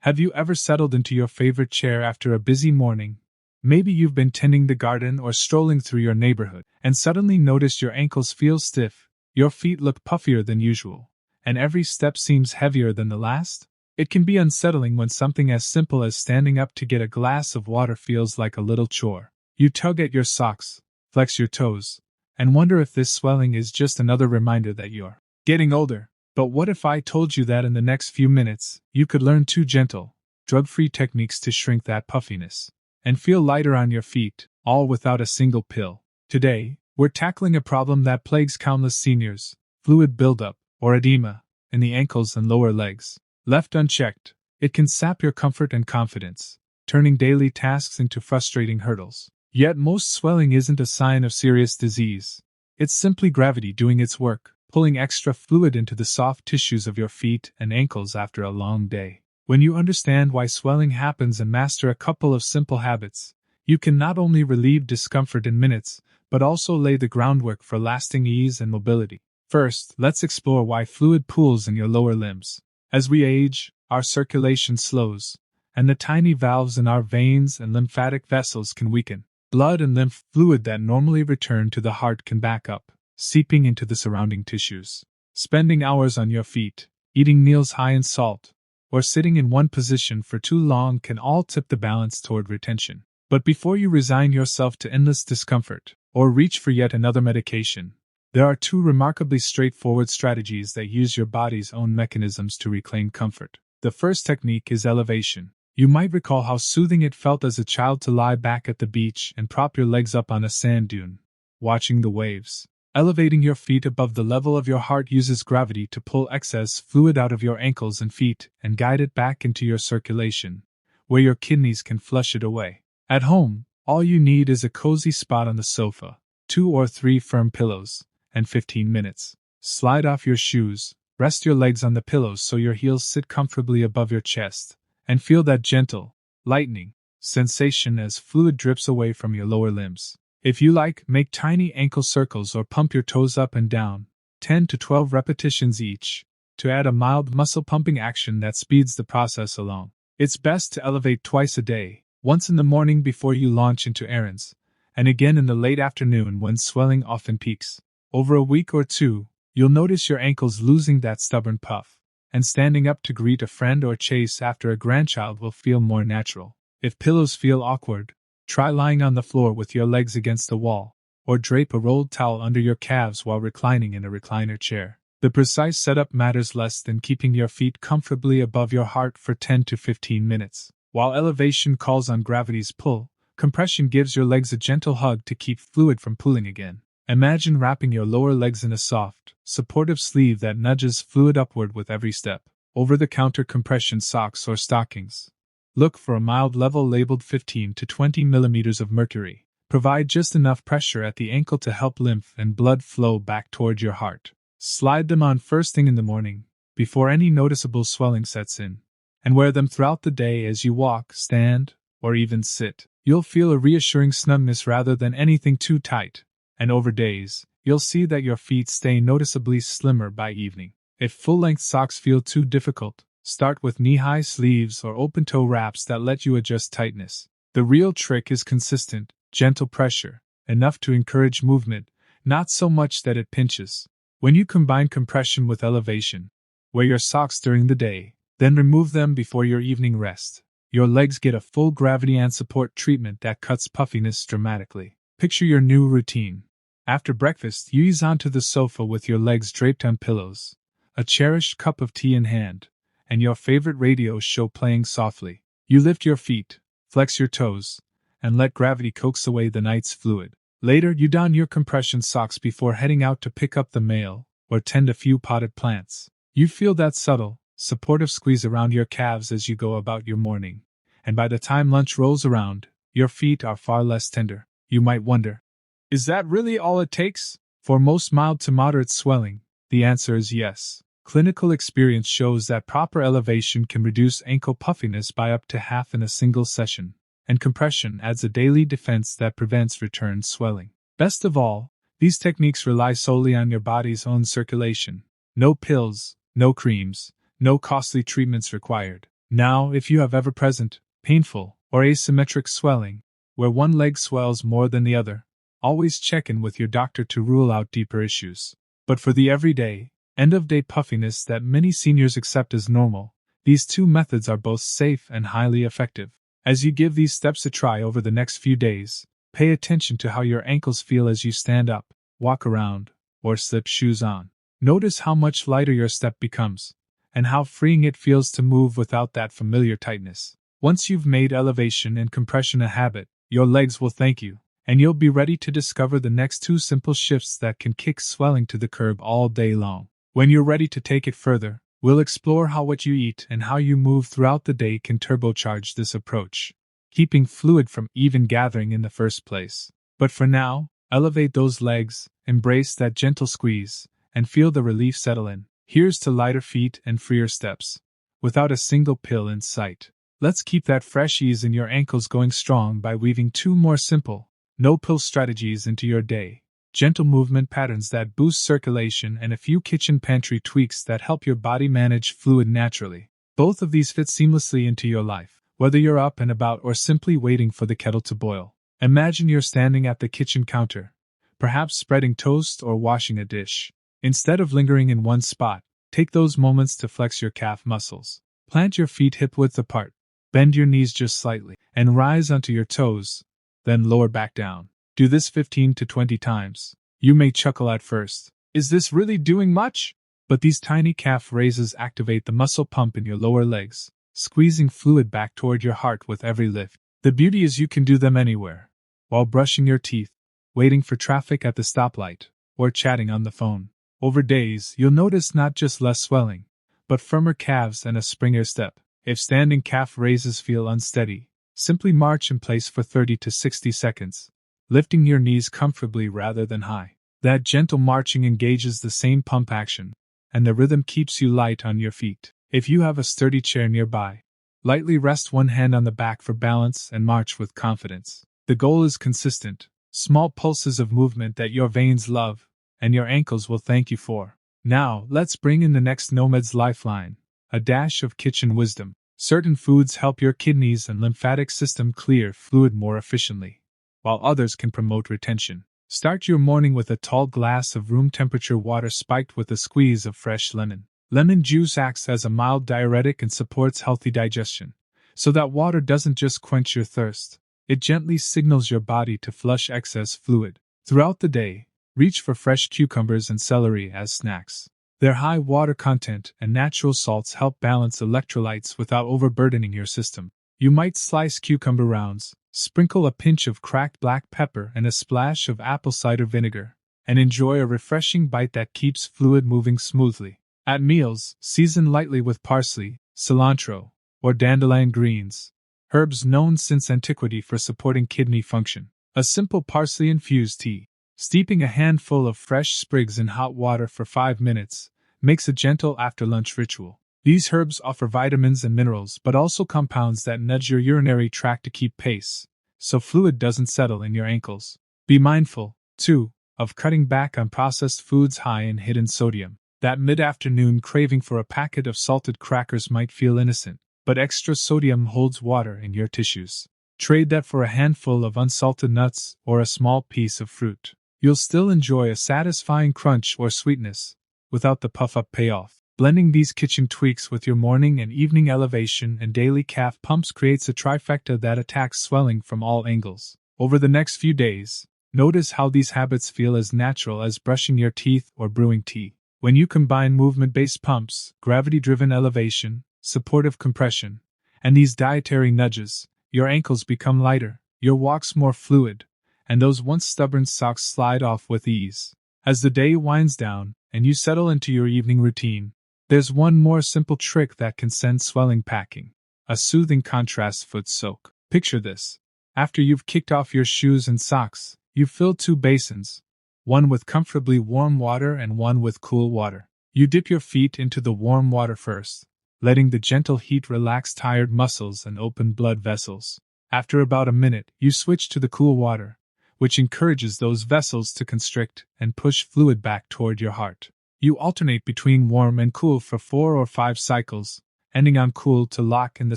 Have you ever settled into your favorite chair after a busy morning? Maybe you've been tending the garden or strolling through your neighborhood, and suddenly noticed your ankles feel stiff, your feet look puffier than usual, and every step seems heavier than the last? It can be unsettling when something as simple as standing up to get a glass of water feels like a little chore. You tug at your socks, flex your toes, and wonder if this swelling is just another reminder that you're getting older. But what if I told you that in the next few minutes, you could learn 2 gentle, drug-free techniques to shrink that puffiness and feel lighter on your feet, all without a single pill? Today, we're tackling a problem that plagues countless seniors: fluid buildup, or edema, in the ankles and lower legs. Left unchecked, it can sap your comfort and confidence, turning daily tasks into frustrating hurdles. Yet most swelling isn't a sign of serious disease. It's simply gravity doing its work, pulling extra fluid into the soft tissues of your feet and ankles after a long day. When you understand why swelling happens and master a couple of simple habits, you can not only relieve discomfort in minutes, but also lay the groundwork for lasting ease and mobility. First, let's explore why fluid pools in your lower limbs. As we age, our circulation slows, and the tiny valves in our veins and lymphatic vessels can weaken. Blood and lymph fluid that normally return to the heart can back up, seeping into the surrounding tissues. Spending hours on your feet, eating meals high in salt, or sitting in one position for too long can all tip the balance toward retention. But before you resign yourself to endless discomfort, or reach for yet another medication, there are 2 remarkably straightforward strategies that use your body's own mechanisms to reclaim comfort. The first technique is elevation. You might recall how soothing it felt as a child to lie back at the beach and prop your legs up on a sand dune, watching the waves. Elevating your feet above the level of your heart uses gravity to pull excess fluid out of your ankles and feet and guide it back into your circulation, where your kidneys can flush it away. At home, all you need is a cozy spot on the sofa, 2 or 3 firm pillows, and 15 minutes. Slide off your shoes, rest your legs on the pillows so your heels sit comfortably above your chest, and feel that gentle, lightening sensation as fluid drips away from your lower limbs. If you like, make tiny ankle circles or pump your toes up and down, 10 to 12 repetitions each, to add a mild muscle-pumping action that speeds the process along. It's best to elevate twice a day, once in the morning before you launch into errands, and again in the late afternoon when swelling often peaks. Over a week or 2, you'll notice your ankles losing that stubborn puff, and standing up to greet a friend or chase after a grandchild will feel more natural. If pillows feel awkward, try lying on the floor with your legs against the wall, or drape a rolled towel under your calves while reclining in a recliner chair. The precise setup matters less than keeping your feet comfortably above your heart for 10 to 15 minutes. While elevation calls on gravity's pull, compression gives your legs a gentle hug to keep fluid from pooling again. Imagine wrapping your lower legs in a soft, supportive sleeve that nudges fluid upward with every step. Over-the-counter compression socks or stockings. Look for a mild level labeled 15 to 20 millimeters of mercury. Provide just enough pressure at the ankle to help lymph and blood flow back toward your heart. Slide them on first thing in the morning, before any noticeable swelling sets in, and wear them throughout the day as you walk, stand, or even sit. You'll feel a reassuring snugness rather than anything too tight, and over days, you'll see that your feet stay noticeably slimmer by evening. If full-length socks feel too difficult, start with knee-high sleeves or open-toe wraps that let you adjust tightness. The real trick is consistent, gentle pressure, enough to encourage movement, not so much that it pinches. When you combine compression with elevation, wear your socks during the day, then remove them before your evening rest. Your legs get a full gravity and support treatment that cuts puffiness dramatically. Picture your new routine. After breakfast, you ease onto the sofa with your legs draped on pillows, a cherished cup of tea in hand, and your favorite radio show playing softly. You lift your feet, flex your toes, and let gravity coax away the night's fluid. Later, you don your compression socks before heading out to pick up the mail or tend a few potted plants. You feel that subtle, supportive squeeze around your calves as you go about your morning, and by the time lunch rolls around, your feet are far less tender. You might wonder, is that really all it takes? For most mild to moderate swelling, the answer is yes. Clinical experience shows that proper elevation can reduce ankle puffiness by up to half in a single session, and compression adds a daily defense that prevents return swelling. Best of all, these techniques rely solely on your body's own circulation. No pills, no creams, no costly treatments required. Now, if you have ever present, painful, or asymmetric swelling, where one leg swells more than the other, always check in with your doctor to rule out deeper issues. But for the everyday, end-of-day puffiness that many seniors accept as normal, these two methods are both safe and highly effective. As you give these steps a try over the next few days, pay attention to how your ankles feel as you stand up, walk around, or slip shoes on. Notice how much lighter your step becomes, and how freeing it feels to move without that familiar tightness. Once you've made elevation and compression a habit, your legs will thank you, and you'll be ready to discover the next two simple shifts that can kick swelling to the curb all day long. When you're ready to take it further, we'll explore how what you eat and how you move throughout the day can turbocharge this approach, keeping fluid from even gathering in the first place. But for now, elevate those legs, embrace that gentle squeeze, and feel the relief settle in. Here's to lighter feet and freer steps, without a single pill in sight. Let's keep that fresh ease in your ankles going strong by weaving two more simple, no-pill strategies into your day. Gentle movement patterns that boost circulation and a few kitchen pantry tweaks that help your body manage fluid naturally. Both of these fit seamlessly into your life, whether you're up and about or simply waiting for the kettle to boil. Imagine you're standing at the kitchen counter, perhaps spreading toast or washing a dish. Instead of lingering in one spot, take those moments to flex your calf muscles. Plant your feet hip-width apart, bend your knees just slightly, and rise onto your toes, then lower back down. Do this 15 to 20 times. You may chuckle at first. Is this really doing much? But these tiny calf raises activate the muscle pump in your lower legs, squeezing fluid back toward your heart with every lift. The beauty is you can do them anywhere, while brushing your teeth, waiting for traffic at the stoplight, or chatting on the phone. Over days, you'll notice not just less swelling, but firmer calves and a springier step. If standing calf raises feel unsteady, simply march in place for 30 to 60 seconds, lifting your knees comfortably rather than high. That gentle marching engages the same pump action, and the rhythm keeps you light on your feet. If you have a sturdy chair nearby, lightly rest one hand on the back for balance and march with confidence. The goal is consistent, small pulses of movement that your veins love, and your ankles will thank you for. Now, let's bring in the next nomad's lifeline, a dash of kitchen wisdom. Certain foods help your kidneys and lymphatic system clear fluid more efficiently, while others can promote retention. Start your morning with a tall glass of room-temperature water spiked with a squeeze of fresh lemon. Lemon juice acts as a mild diuretic and supports healthy digestion, so that water doesn't just quench your thirst, it gently signals your body to flush excess fluid. Throughout the day, reach for fresh cucumbers and celery as snacks. Their high water content and natural salts help balance electrolytes without overburdening your system. You might slice cucumber rounds, sprinkle a pinch of cracked black pepper and a splash of apple cider vinegar, and enjoy a refreshing bite that keeps fluid moving smoothly. At meals, season lightly with parsley, cilantro, or dandelion greens, herbs known since antiquity for supporting kidney function. A simple parsley-infused tea, steeping a handful of fresh sprigs in hot water for 5 minutes, makes a gentle after-lunch ritual. These herbs offer vitamins and minerals but also compounds that nudge your urinary tract to keep pace, so fluid doesn't settle in your ankles. Be mindful, too, of cutting back on processed foods high in hidden sodium. That mid-afternoon craving for a packet of salted crackers might feel innocent, but extra sodium holds water in your tissues. Trade that for a handful of unsalted nuts or a small piece of fruit. You'll still enjoy a satisfying crunch or sweetness, without the puff-up payoff. Blending these kitchen tweaks with your morning and evening elevation and daily calf pumps creates a trifecta that attacks swelling from all angles. Over the next few days, notice how these habits feel as natural as brushing your teeth or brewing tea. When you combine movement-based pumps, gravity-driven elevation, supportive compression, and these dietary nudges, your ankles become lighter, your walks more fluid, and those once stubborn socks slide off with ease. As the day winds down, and you settle into your evening routine, there's one more simple trick that can send swelling packing: a soothing contrast foot soak. Picture this. After you've kicked off your shoes and socks, you fill 2 basins, one with comfortably warm water and one with cool water. You dip your feet into the warm water first, letting the gentle heat relax tired muscles and open blood vessels. After about a minute, you switch to the cool water, which encourages those vessels to constrict and push fluid back toward your heart. You alternate between warm and cool for 4 or 5 cycles, ending on cool to lock in the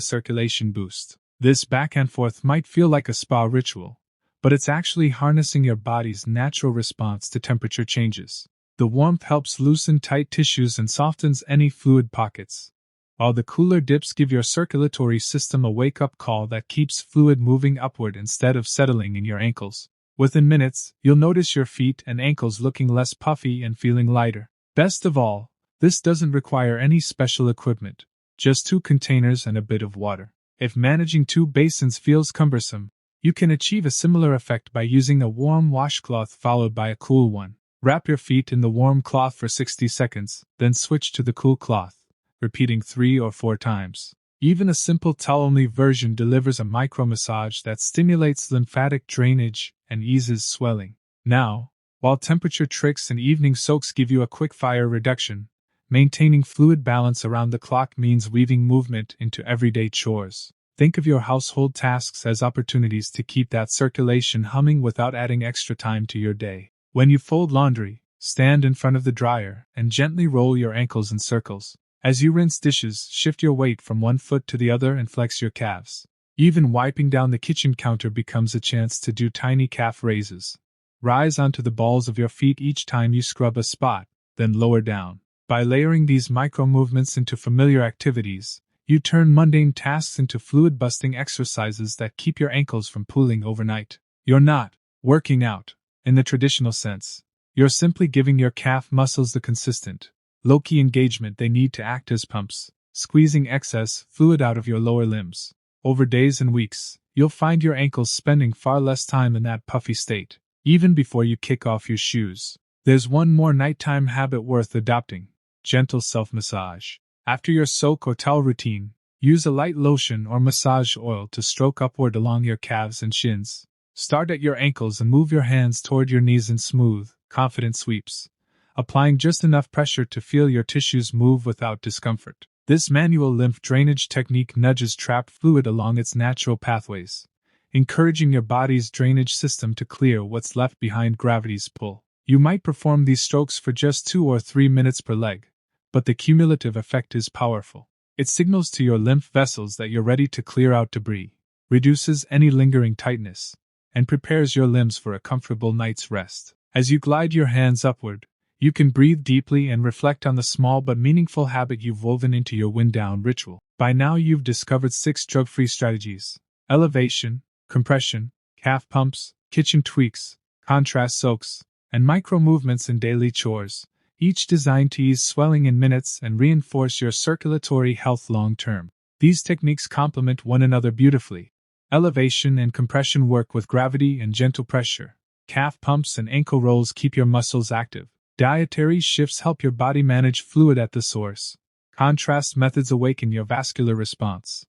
circulation boost. This back and forth might feel like a spa ritual, but it's actually harnessing your body's natural response to temperature changes. The warmth helps loosen tight tissues and softens any fluid pockets, while the cooler dips give your circulatory system a wake-up call that keeps fluid moving upward instead of settling in your ankles. Within minutes, you'll notice your feet and ankles looking less puffy and feeling lighter. Best of all, this doesn't require any special equipment, just 2 containers and a bit of water. If managing 2 basins feels cumbersome, you can achieve a similar effect by using a warm washcloth followed by a cool one. Wrap your feet in the warm cloth for 60 seconds, then switch to the cool cloth, repeating 3 or 4 times. Even a simple towel-only version delivers a micro-massage that stimulates lymphatic drainage and eases swelling. Now, while temperature tricks and evening soaks give you a quick-fire reduction, maintaining fluid balance around the clock means weaving movement into everyday chores. Think of your household tasks as opportunities to keep that circulation humming without adding extra time to your day. When you fold laundry, stand in front of the dryer and gently roll your ankles in circles. As you rinse dishes, shift your weight from one foot to the other and flex your calves. Even wiping down the kitchen counter becomes a chance to do tiny calf raises. Rise onto the balls of your feet each time you scrub a spot, then lower down. By layering these micro-movements into familiar activities, you turn mundane tasks into fluid-busting exercises that keep your ankles from pooling overnight. You're not working out, in the traditional sense. You're simply giving your calf muscles the consistent, low-key engagement they need to act as pumps, squeezing excess fluid out of your lower limbs. Over days and weeks, you'll find your ankles spending far less time in that puffy state, even before you kick off your shoes. There's one more nighttime habit worth adopting: gentle self-massage. After your soak or towel routine, use a light lotion or massage oil to stroke upward along your calves and shins. Start at your ankles and move your hands toward your knees in smooth, confident sweeps, applying just enough pressure to feel your tissues move without discomfort. This manual lymph drainage technique nudges trapped fluid along its natural pathways, encouraging your body's drainage system to clear what's left behind gravity's pull. You might perform these strokes for just 2 or 3 minutes per leg, but the cumulative effect is powerful. It signals to your lymph vessels that you're ready to clear out debris, reduces any lingering tightness, and prepares your limbs for a comfortable night's rest. As you glide your hands upward, you can breathe deeply and reflect on the small but meaningful habit you've woven into your wind-down ritual. By now you've discovered 6 drug-free strategies: elevation, compression, calf pumps, kitchen tweaks, contrast soaks, and micro-movements in daily chores, each designed to ease swelling in minutes and reinforce your circulatory health long-term. These techniques complement one another beautifully. Elevation and compression work with gravity and gentle pressure. Calf pumps and ankle rolls keep your muscles active. Dietary shifts help your body manage fluid at the source. Contrast methods awaken your vascular response.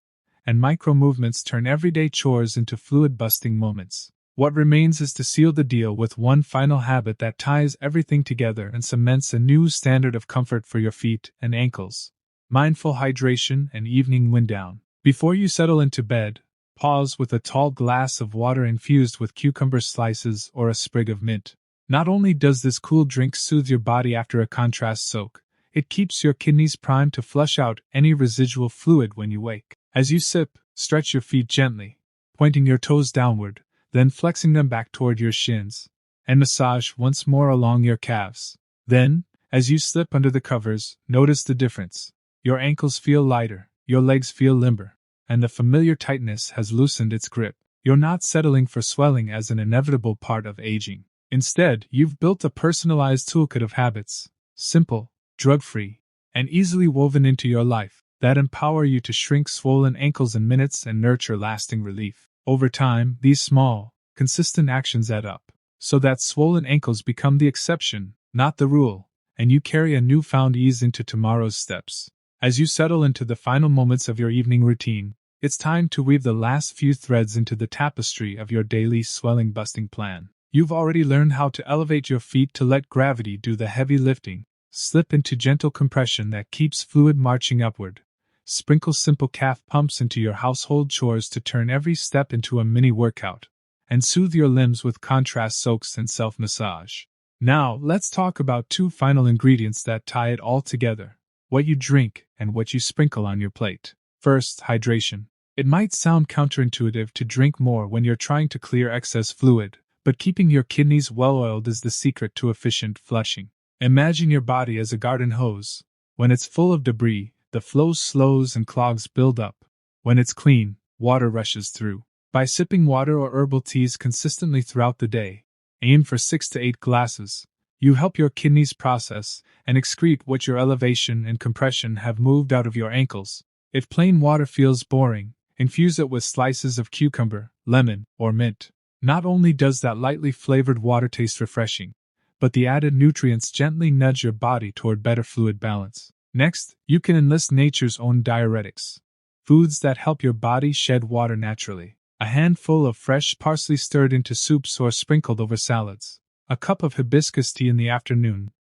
And micro-movements turn everyday chores into fluid-busting moments. What remains is to seal the deal with one final habit that ties everything together and cements a new standard of comfort for your feet and ankles: mindful hydration and evening wind down. Before you settle into bed, pause with a tall glass of water infused with cucumber slices or a sprig of mint. Not only does this cool drink soothe your body after a contrast soak, it keeps your kidneys primed to flush out any residual fluid when you wake. As you sip, stretch your feet gently, pointing your toes downward, then flexing them back toward your shins, and massage once more along your calves. Then, as you slip under the covers, notice the difference. Your ankles feel lighter, your legs feel limber, and the familiar tightness has loosened its grip. You're not settling for swelling as an inevitable part of aging. Instead, you've built a personalized toolkit of habits, simple, drug-free, and easily woven into your life, that empower you to shrink swollen ankles in minutes and nurture lasting relief. Over time, these small, consistent actions add up, so that swollen ankles become the exception, not the rule, and you carry a newfound ease into tomorrow's steps. As you settle into the final moments of your evening routine, it's time to weave the last few threads into the tapestry of your daily swelling-busting plan. You've already learned how to elevate your feet to let gravity do the heavy lifting, slip into gentle compression that keeps fluid marching upward, sprinkle simple calf pumps into your household chores to turn every step into a mini workout, and soothe your limbs with contrast soaks and self-massage. Now, let's talk about 2 final ingredients that tie it all together: what you drink, and what you sprinkle on your plate. First, hydration. It might sound counterintuitive to drink more when you're trying to clear excess fluid, but keeping your kidneys well-oiled is the secret to efficient flushing. Imagine your body as a garden hose. When it's full of debris, the flow slows and clogs build up. When it's clean, water rushes through. By sipping water or herbal teas consistently throughout the day, aim for 6 to 8 glasses, you help your kidneys process and excrete what your elevation and compression have moved out of your ankles. If plain water feels boring, infuse it with slices of cucumber, lemon, or mint. Not only does that lightly flavored water taste refreshing, but the added nutrients gently nudge your body toward better fluid balance. Next, you can enlist nature's own diuretics, foods that help your body shed water naturally. A handful of fresh parsley stirred into soups or sprinkled over salads, a cup of hibiscus tea in the afternoon,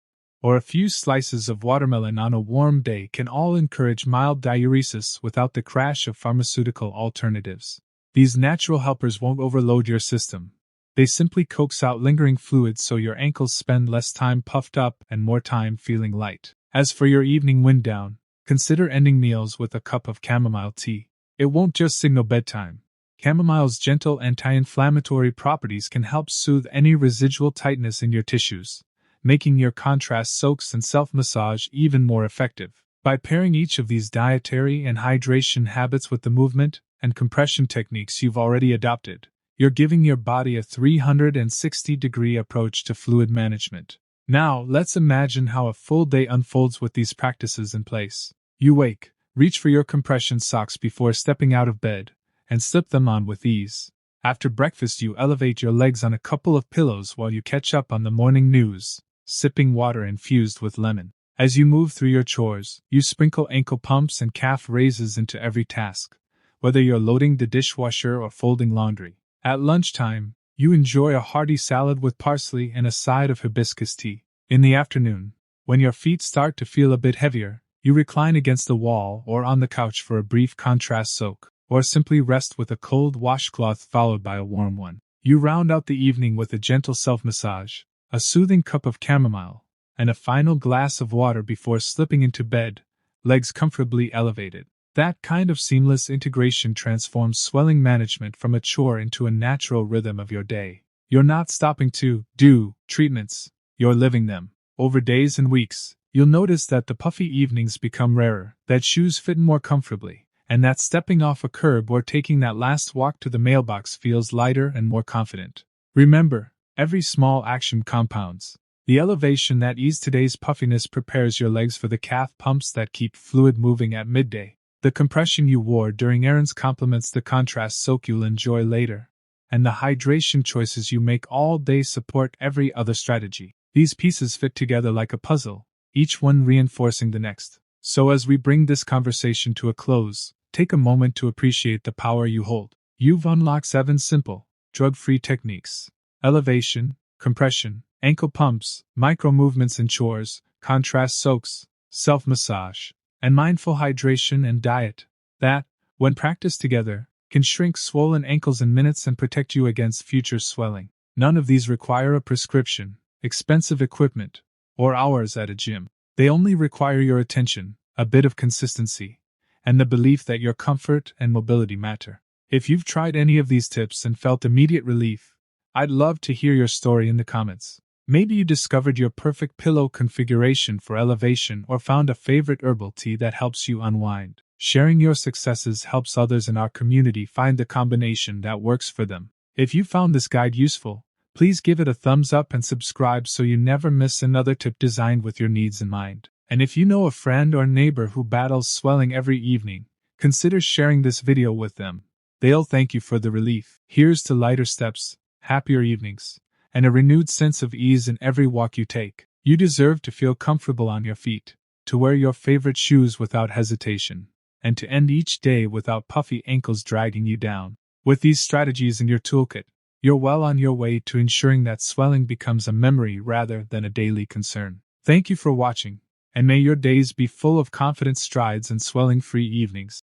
or a few slices of watermelon on a warm day can all encourage mild diuresis without the crash of pharmaceutical alternatives. These natural helpers won't overload your system. They simply coax out lingering fluids so your ankles spend less time puffed up and more time feeling light. As for your evening wind down, consider ending meals with a cup of chamomile tea. It won't just signal bedtime. Chamomile's gentle anti-inflammatory properties can help soothe any residual tightness in your tissues, making your contrast soaks and self-massage even more effective. By pairing each of these dietary and hydration habits with the movement and compression techniques you've already adopted, you're giving your body a 360-degree approach to fluid management. Now, let's imagine how a full day unfolds with these practices in place. You wake, reach for your compression socks before stepping out of bed, and slip them on with ease. After breakfast, you elevate your legs on a couple of pillows while you catch up on the morning news, sipping water infused with lemon. As you move through your chores, you sprinkle ankle pumps and calf raises into every task, whether you're loading the dishwasher or folding laundry. At lunchtime, you enjoy a hearty salad with parsley and a side of hibiscus tea. In the afternoon, when your feet start to feel a bit heavier, you recline against the wall or on the couch for a brief contrast soak, or simply rest with a cold washcloth followed by a warm one. You round out the evening with a gentle self-massage, a soothing cup of chamomile, and a final glass of water before slipping into bed, legs comfortably elevated. That kind of seamless integration transforms swelling management from a chore into a natural rhythm of your day. You're not stopping to do treatments, you're living them. Over days and weeks, you'll notice that the puffy evenings become rarer, that shoes fit more comfortably, and that stepping off a curb or taking that last walk to the mailbox feels lighter and more confident. Remember, every small action compounds. The elevation that eases today's puffiness prepares your legs for the calf pumps that keep fluid moving at midday. The compression you wore during errands complements the contrast soak you'll enjoy later, and the hydration choices you make all day support every other strategy. These pieces fit together like a puzzle, each one reinforcing the next. So as we bring this conversation to a close, take a moment to appreciate the power you hold. You've unlocked 7 simple, drug-free techniques: elevation, compression, ankle pumps, micro movements in chores, contrast soaks, self-massage, and mindful hydration and diet that, when practiced together, can shrink swollen ankles in minutes and protect you against future swelling. None of these require a prescription, expensive equipment, or hours at a gym. They only require your attention, a bit of consistency, and the belief that your comfort and mobility matter. If you've tried any of these tips and felt immediate relief, I'd love to hear your story in the comments. Maybe you discovered your perfect pillow configuration for elevation or found a favorite herbal tea that helps you unwind. Sharing your successes helps others in our community find the combination that works for them. If you found this guide useful, please give it a thumbs up and subscribe so you never miss another tip designed with your needs in mind. And if you know a friend or neighbor who battles swelling every evening, consider sharing this video with them. They'll thank you for the relief. Here's to lighter steps, happier evenings, and a renewed sense of ease in every walk you take. You deserve to feel comfortable on your feet, to wear your favorite shoes without hesitation, and to end each day without puffy ankles dragging you down. With these strategies in your toolkit, you're well on your way to ensuring that swelling becomes a memory rather than a daily concern. Thank you for watching, and may your days be full of confident strides and swelling-free evenings.